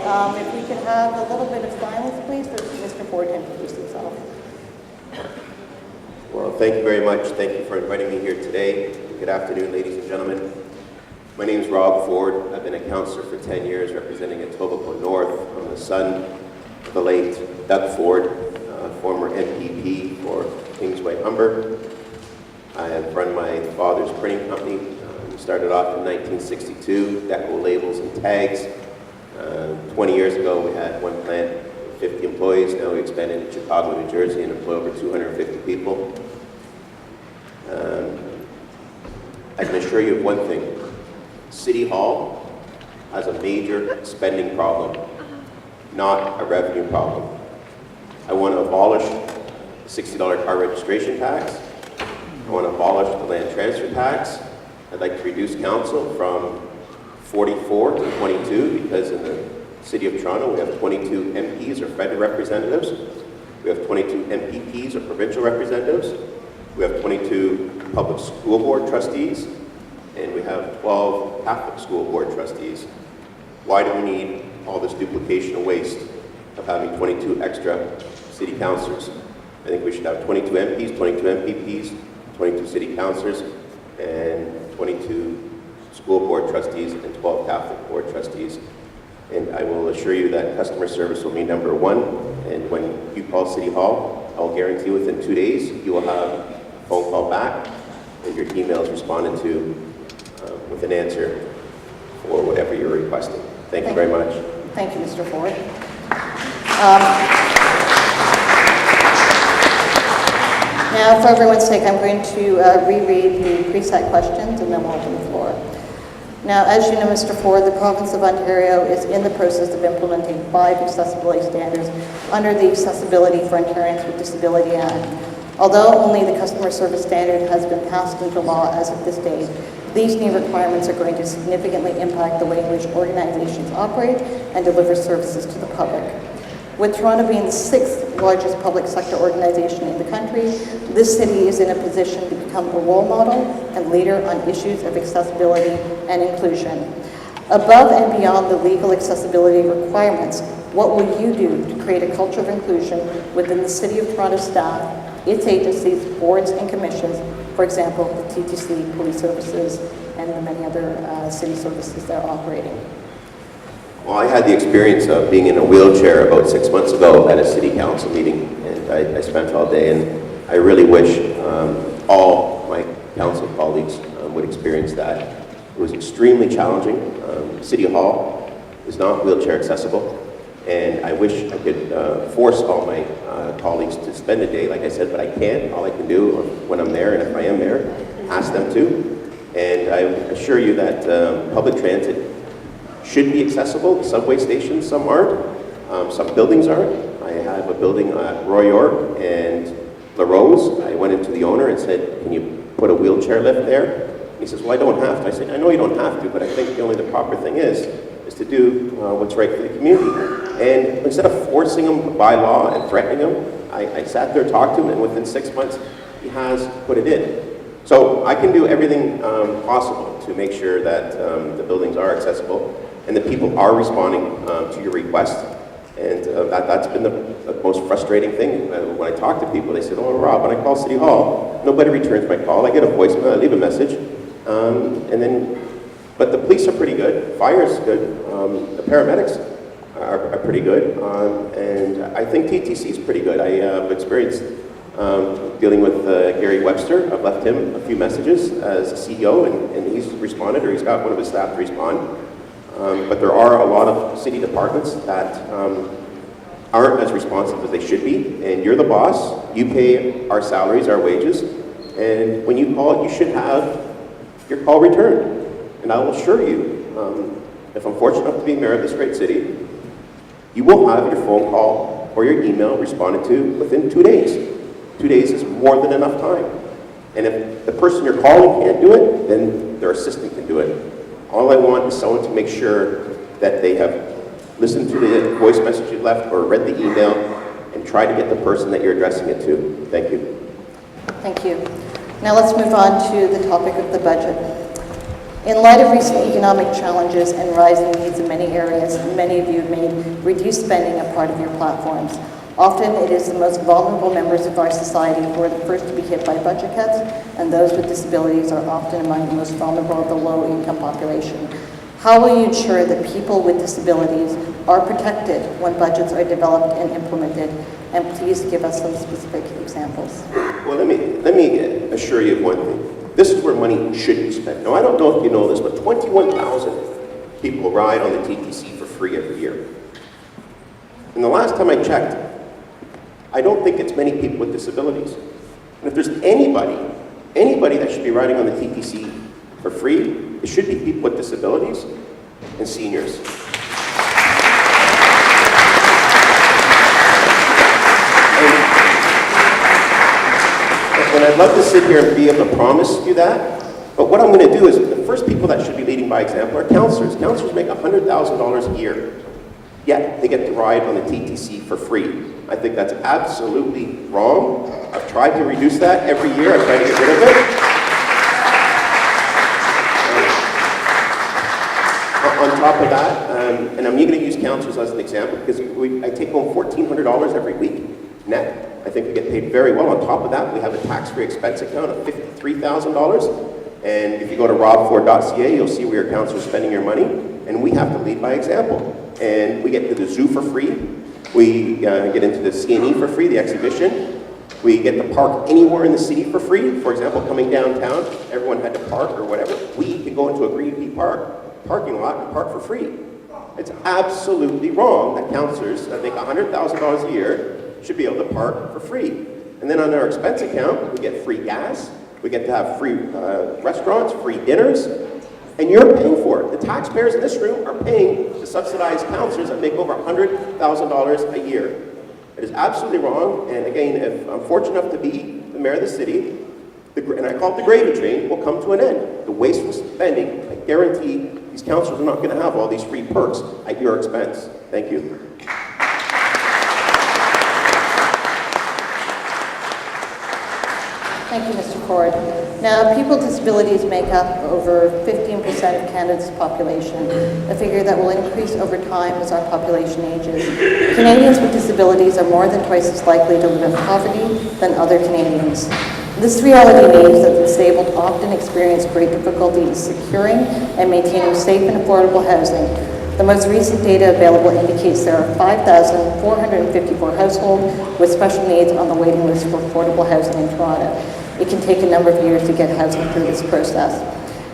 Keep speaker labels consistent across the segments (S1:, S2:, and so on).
S1: If we could have a little bit of silence, please, for Mr. Ford to introduce himself.
S2: Well, thank you very much. Thank you for inviting me here today. Good afternoon, ladies and gentlemen. My name is Rob Ford. I've been a councillor for 10 years, representing Etobicoke North. I'm the son of the late Doug Ford, former MPP for Kingsway Humber. I have run my father's printing company. We started off in 1962, Deco labels and tags. 20 years ago, we had one plant, 50 employees. Now we expanded to Chicago, New Jersey, and employ over 250 people. I can assure you of one thing. City Hall has a major spending problem, not a revenue problem. I want to abolish the $60 car registration tax. I want to abolish the land transfer tax. I'd like to reduce council from 44 to 22 because in the City of Toronto we have 22 MPs or federal representatives. We have 22 MPPs or provincial representatives. We have 22 public school board trustees. And we have 12 Catholic school board trustees. Why do we need all this duplication and waste of having 22 extra city councillors? I think we should have 22 MPs, 22 MPPs, 22 city councillors, and 22 school board trustees and 12 Catholic board trustees. And I will assure you that customer service will be number one. And when you call City Hall, I'll guarantee within 2 days you will have a phone call back and your email is responded to with an answer for whatever you're requesting. Thank you very much.
S1: Thank you, Mr. Ford. Now, for everyone's sake, I'm going to reread the preset questions and then we'll open the floor. Now, as you know, Mr. Ford, the province of Ontario is in the process of implementing 5 accessibility standards under the Accessibility for Ontarians with Disability Act. Although only the customer service standard has been passed into law as of this date, these new requirements are going to significantly impact the way in which organizations operate and deliver services to the public. With Toronto being the 6th largest public sector organization in the country, this city is in a position to become a role model and leader on issues of accessibility and inclusion. Above and beyond the legal accessibility requirements, what will you do to create a culture of inclusion within the City of Toronto staff, its agencies, boards, and commissions, for example, the TTC, police services, and the many other city services that are operating?
S2: Well, I had the experience of being in a wheelchair about 6 months ago at a city council meeting, and I spent all day, and I really wish all my council colleagues would experience that. It was extremely challenging. City Hall is not wheelchair accessible, and I wish I could force all my colleagues to spend a day, like I said, but I can't. All I can do when I'm there, and if I am there, ask them to. And I assure you that public transit should be accessible. Subway stations, some aren't. Some buildings aren't. I have a building at Roy York and La Rose. I went into the owner and said, can you put a wheelchair lift there? He says, well, I don't have to. I said, I know you don't have to, but I think the only proper thing is to do what's right for the community. And instead of forcing him by law and threatening him, I sat there, talked to him, and within 6 months, he has put it in. So I can do everything possible to make sure that the buildings are accessible and the people are responding to your request. And that's been the most frustrating thing. When I talk to people, they say, oh, Rob, when I call City Hall, nobody returns my call. I get a voicemail, I leave a message, but the police are pretty good, fire is good, the paramedics are pretty good, and I think TTC is pretty good. I have experience dealing with Gary Webster. I've left him a few messages as a CEO, and he's responded, or he's got one of his staff to respond. But there are a lot of city departments that aren't as responsive as they should be, and you're the boss. You pay our salaries, our wages, and when you call, you should have your call returned. And I will assure you, if I'm fortunate enough to be mayor of this great city, you will have your phone call or your email responded to within 2 days. 2 days is more than enough time. And if the person you're calling can't do it, then their assistant can do it. All I want is someone to make sure that they have listened to the voice message you left or read the email and try to get the person that you're addressing it to. Thank you.
S1: Thank you. Now let's move on to the topic of the budget. In light of recent economic challenges and rising needs in many areas, many of you have made reduced spending a part of your platforms. Often it is the most vulnerable members of our society who are the first to be hit by budget cuts, and those with disabilities are often among the most vulnerable of the low-income population. How will you ensure that people with disabilities are protected when budgets are developed and implemented? And please give us some specific examples.
S2: Well, let me assure you of one thing. This is where money should be spent. Now, I don't know if you know this, but 21,000 people ride on the TTC for free every year. And the last time I checked, I don't think it's many people with disabilities. And if there's anybody that should be riding on the TTC for free, it should be people with disabilities and seniors. And I'd love to sit here and be able to promise you that, but what I'm going to do is, the first people that should be leading by example are councillors. Councillors make $100,000 a year, yet they get to ride on the TTC for free. I think that's absolutely wrong. I've tried to reduce that every year. I've tried to get rid of it. On top of that, and I'm going to use councillors as an example, because I take home $1,400 every week net. I think we get paid very well. On top of that, we have a tax-free expense account of $53,000. And if you go to robford.ca, you'll see where your councillors are spending your money. And we have to lead by example. And we get to the zoo for free. We get into the C&E for free, the exhibition. We get to park anywhere in the city for free. For example, coming downtown, everyone had to park or whatever. We can go into a Green Pea parking lot and park for free. It's absolutely wrong that councillors that make $100,000 a year should be able to park for free. And then on our expense account, we get free gas, we get to have free restaurants, free dinners, and you're paying for it. The taxpayers in this room are paying to subsidize councillors that make over $100,000 a year. It is absolutely wrong, and again, if I'm fortunate enough to be the mayor of the city, and I call it the gravy train, will come to an end. The wasteful spending, I guarantee these councillors are not going to have all these free perks at your expense. Thank you.
S1: Thank you, Mr. Ford. Now, people with disabilities make up over 15% of Canada's population, a figure that will increase over time as our population ages. Canadians with disabilities are more than twice as likely to live in poverty than other Canadians. This reality means that the disabled often experience great difficulty in securing and maintaining safe and affordable housing. The most recent data available indicates there are 5,454 households with special needs on the waiting list for affordable housing in Toronto. It can take a number of years to get housing through this process.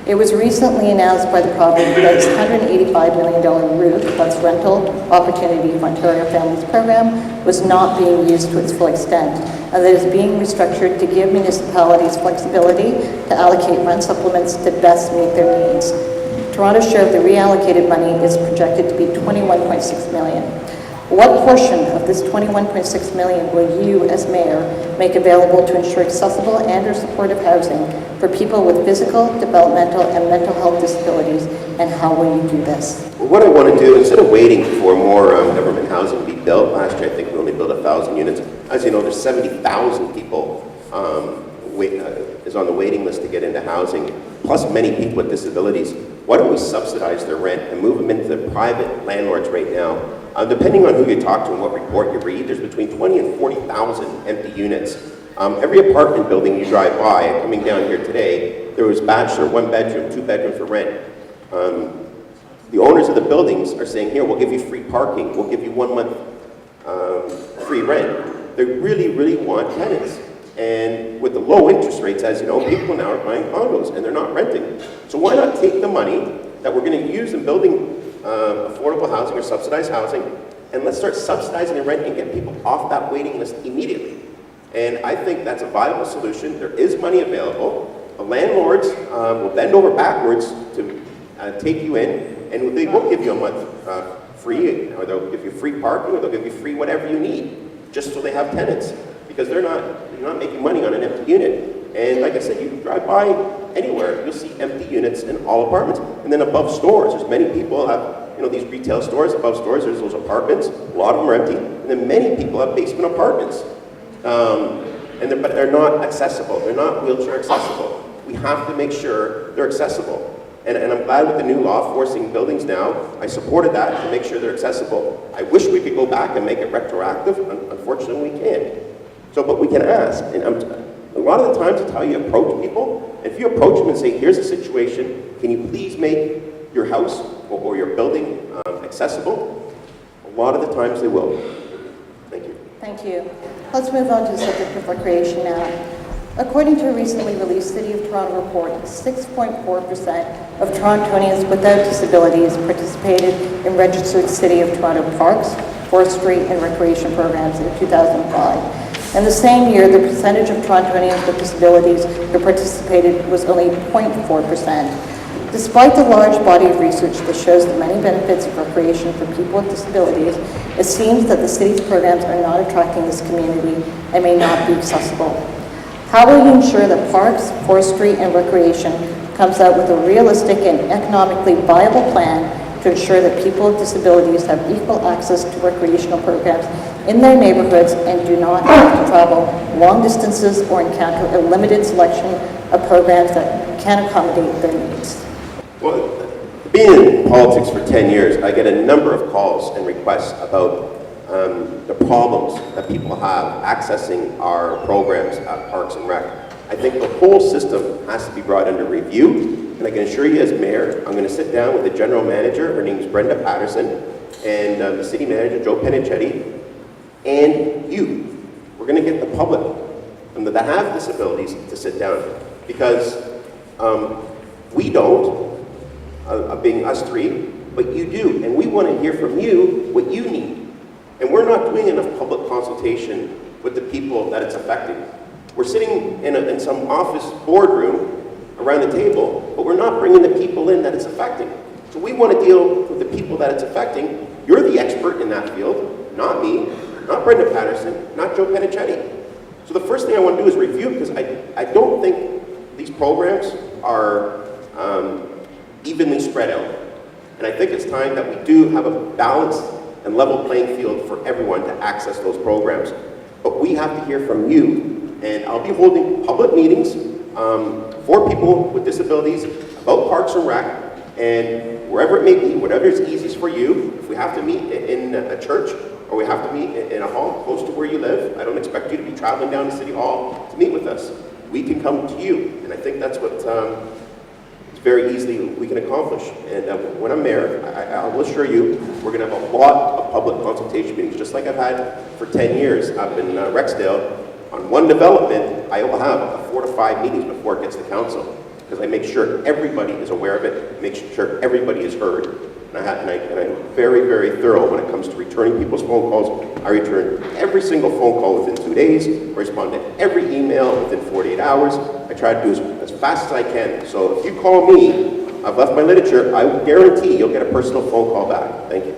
S1: It was recently announced by the province that its $185 million ROOF, that's Rental Opportunity of Ontario Families Program, was not being used to its full extent, and that it is being restructured to give municipalities flexibility to allocate rent supplements to best meet their needs. Toronto's share of the reallocated money is projected to be $21.6 million. What portion of this $21.6 million will you, as mayor, make available to ensure accessible and/or supportive housing for people with physical, developmental, and mental health disabilities, and how will you do this?
S2: Well, what I want to do, instead of waiting for more government housing to be built, last year I think we only built 1,000 units. As you know, there's 70,000 people is on the waiting list to get into housing, plus many people with disabilities. Why don't we subsidize their rent and move them into the private landlords right now? Depending on who you talk to and what report you read, there's between 20 and 40,000 empty units. Every apartment building you drive by, and coming down here today, there was bachelor, 1 bedroom, 2 bedroom for rent. The owners of the buildings are saying, here, we'll give you free parking, we'll give you 1 month free rent. They really, really want tenants. And with the low interest rates, as you know, people now are buying condos and they're not renting. So why not take the money that we're going to use in building affordable housing or subsidized housing, and let's start subsidizing the rent and get people off that waiting list immediately. And I think that's a viable solution. There is money available. The landlords will bend over backwards to take you in, and they will give you a month free, or they'll give you free parking, or they'll give you free whatever you need, just so they have tenants, because you're not making money on an empty unit. And like I said, you can drive by anywhere, you'll see empty units in all apartments. And then above stores, there's many people have, these retail stores, above stores, there's those apartments, a lot of them are empty, and then many people have basement apartments. But they're not accessible, they're not wheelchair accessible. We have to make sure they're accessible. And I'm glad with the new law forcing buildings now, I supported that to make sure they're accessible. I wish we could go back and make it retroactive. Unfortunately, we can't. So, but we can ask. And a lot of the times it's how you approach people. If you approach them and say, here's a situation, can you please make your house or your building accessible? A lot of the times they will. Thank you.
S1: Thank you. Let's move on to the subject of recreation now. According to a recently released City of Toronto report, 6.4% of Torontonians without disabilities participated in registered City of Toronto parks, forestry, and recreation programs in 2005. In the same year, the percentage of Torontonians with disabilities who participated was only 0.4%. Despite the large body of research that shows the many benefits of recreation for people with disabilities, it seems that the city's programs are not attracting this community and may not be accessible. How will you ensure that parks, forestry, and recreation comes out with a realistic and economically viable plan to ensure that people with disabilities have equal access to recreational programs in their neighborhoods and do not have to travel long distances or encounter a limited selection of programs that can accommodate their needs?
S2: Well, being in politics for 10 years, I get a number of calls and requests about the problems that people have accessing our programs at Parks and Rec. I think the whole system has to be brought under review, and I can assure you as mayor, I'm going to sit down with the general manager, her name is Brenda Patterson, and the city manager, Joe Penichetti, and you. We're going to get the public that have disabilities to sit down, because we don't, being us three, but you do, and we want to hear from you what you need. And we're not doing enough public consultation with the people that it's affecting. We're sitting in some office boardroom around the table, but we're not bringing the people in that it's affecting. So we want to deal with the people that it's affecting. You're the expert in that field, not me, not Brenda Patterson, not Joe Penichetti. So the first thing I want to do is review, because I don't think these programs are evenly spread out. And I think it's time that we do have a balanced and level playing field for everyone to access those programs. But we have to hear from you. And I'll be holding public meetings for people with disabilities about Parks and Rec, and wherever it may be, whatever is easiest for you. If we have to meet in a church, or we have to meet in a hall close to where you live, I don't expect you to be traveling down to City Hall to meet with us. We can come to you, and I think that's what very easily we can accomplish. And when I'm mayor, I will assure you, we're going to have a lot of public consultation meetings, just like I've had for 10 years up in Rexdale. On one development, I will have 4 to 5 meetings before it gets to council, because I make sure everybody is aware of it, make sure everybody is heard. And I'm very, very thorough when it comes to returning people's phone calls. I return every single phone call within 2 days, respond to every email within 48 hours. I try to do as fast as I can. So if you call me, I've left my literature, I will guarantee you'll get a personal phone call back. Thank you.